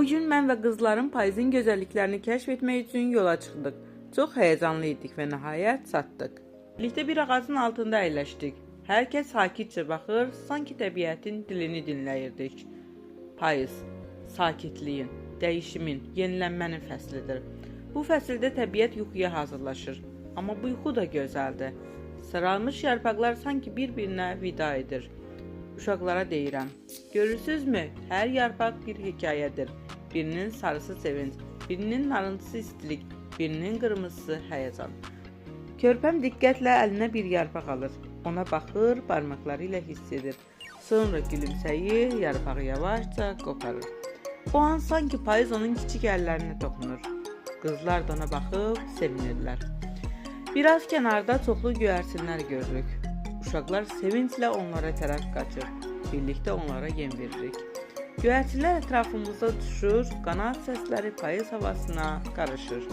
Bugün mən və qızlarım payızın gözəlliklərini kəşf etmək üçün yola çıxdıq. Çox həyəcanlı idik və nəhayət çatdıq. Birlikdə bir ağacın altında əyləşdik. Hər kəs sakitcə baxır, sanki təbiətin dilini dinləyirdik. Payız, sakitliyin, dəyişimin, yenilənmənin fəslidir. Bu fəsildə təbiət yuxuya hazırlaşır. Amma bu yuxu da gözəldir. Saralmış yarpaqlar sanki bir-birinə vida edir. Uşaqlara deyirəm, görürsünüzmü? Hər yarpaq bir hekayədir. Birinin sarısı sevinç, birinin narıntısı istilik, birinin qırmızısı həyəcan. Körpəm diqqətlə əlinə bir yarpaq alır. Ona baxır, barmaqları ilə hiss edir. Sonra gülümsəyir, yarpağı yavaşca qoparır. O an sanki payız onun kiçik əllərinə toxunur. Qızlar da ona baxıb sevinirlər. Biraz kənarda çoxlu göyərçinlər görürük. Uşaqlar sevinclə onlara tərəf qaçır. Birlikdə onlara yem veririk. Göyərçinlər ətrafımızda uçuşur, qanad səsləri payız havasına qarışır.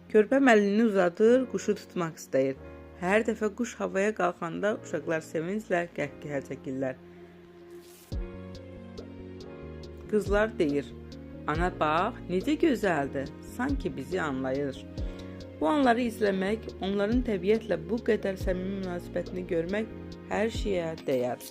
Körpəm əlini uzadır, quşu tutmaq istəyir. Hər dəfə quş havaya qalxanda uşaqlar sevinclə qəhqəhə çəkirlər. Qızlar deyir, ana bax, necə gözəldir, sanki bizi anlayır. Bu anları izləmək, onların təbiətlə bu qədər səmimi münasibətini görmək hər şeyə dəyər.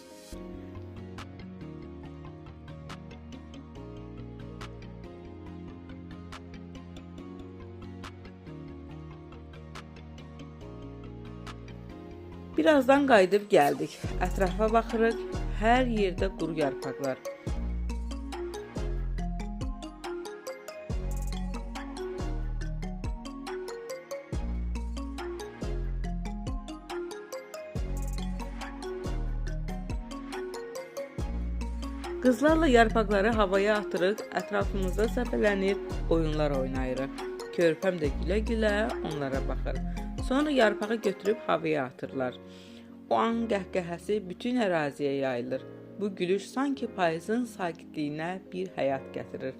Birazdan qayıdıb gəldik. Ətrafa baxırıq, hər yerdə quru yarpaqlar. Qızlarla yarpaqları havaya atırıq, ətrafımızda səpələnir, oyunlar oynayırıq. Körpəm də gülə-gülə onlara baxır. Sonra yarpağı götürüb havaya atırlar. O an qəhqəhəsi bütün əraziyə yayılır. Bu gülüş sanki payızın sakitliyinə bir həyat gətirir.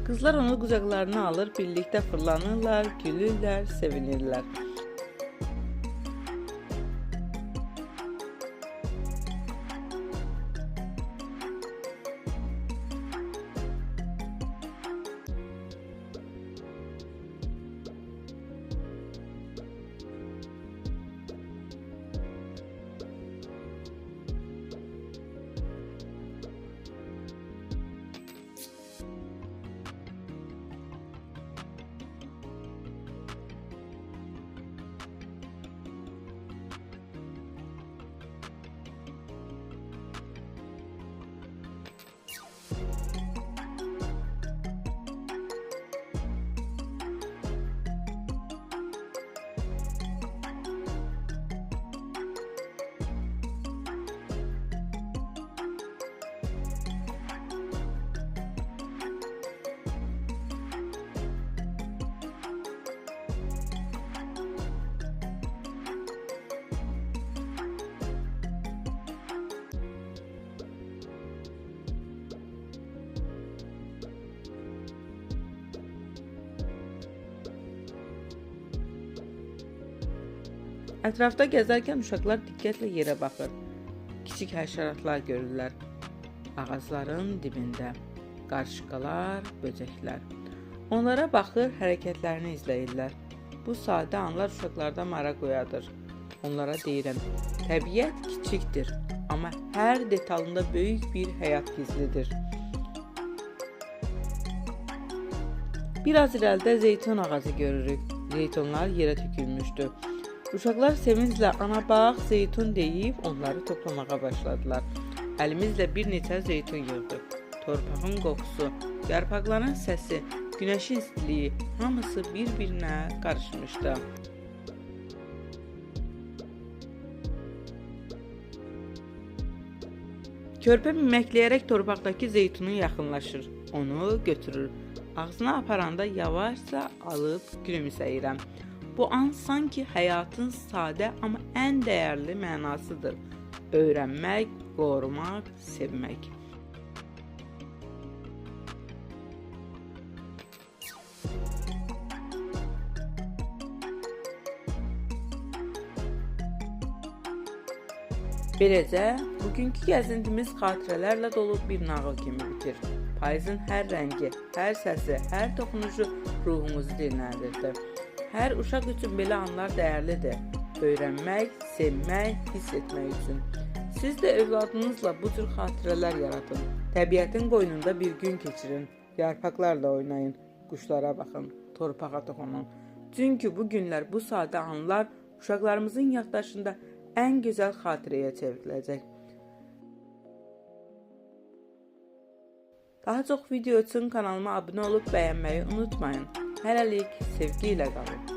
Qızlar onu qucaqlarına alır, birlikdə fırlanırlar, gülürlər, sevinirlər. Ətrafda gəzərkən uşaqlar diqqətlə yerə baxır. Kiçik həşəratlar görürlər. Ağacların dibində qarışqalar, böcəklər. Onlara baxır, hərəkətlərini izləyirlər. Bu sadə anlar uşaqlarda maraq oyadır. Onlara deyirəm, təbiət kiçikdir, amma hər detalında böyük bir həyat gizlidir. Biraz irəlidə zeytun ağacı görürük. Zeytunlar yerə tökülmüşdü. Uşaqlar sevinclə ana bax, zeytun deyib onları toplamağa başladılar. Əlimizlə bir neçə zeytun yığdıq. Torpağın qoxusu, yarpaqların səsi, günəşin istiliyi hamısı bir-birinə qarışmışdı. Körpə mimləkləyərək torpaqdakı zeytunu yaxınlaşır, onu götürür. Ağzına aparanda yavaşca alıb gülümsəyirəm. Bu an sanki həyatın sadə amma ən dəyərli mənasıdır. Öyrənmək, qorumaq, sevmək. Beləcə, bugünkü gəzintimiz xatirələrlə dolu bir nağıl kimi bitir. Payızın hər rəngi, hər səsi, hər toxunuşu ruhumuzu dinləndirdi. Hər uşaq üçün belə anlar dəyərlidir. Öyrənmək, sevmək, hiss etmək üçün. Siz də övladınızla bu cür xatirələr yaratın. Təbiətin qoynunda bir gün keçirin. Yarpaqlarla oynayın, quşlara baxın, torpağa toxunun. Çünki bu günlər, bu sadə anlar uşaqlarımızın yaddaşında ən gözəl xatirəyə çevriləcək. Daha çox video üçün kanalıma abunə olub bəyənməyi unutmayın. Hələlik sevgi ilə qalın.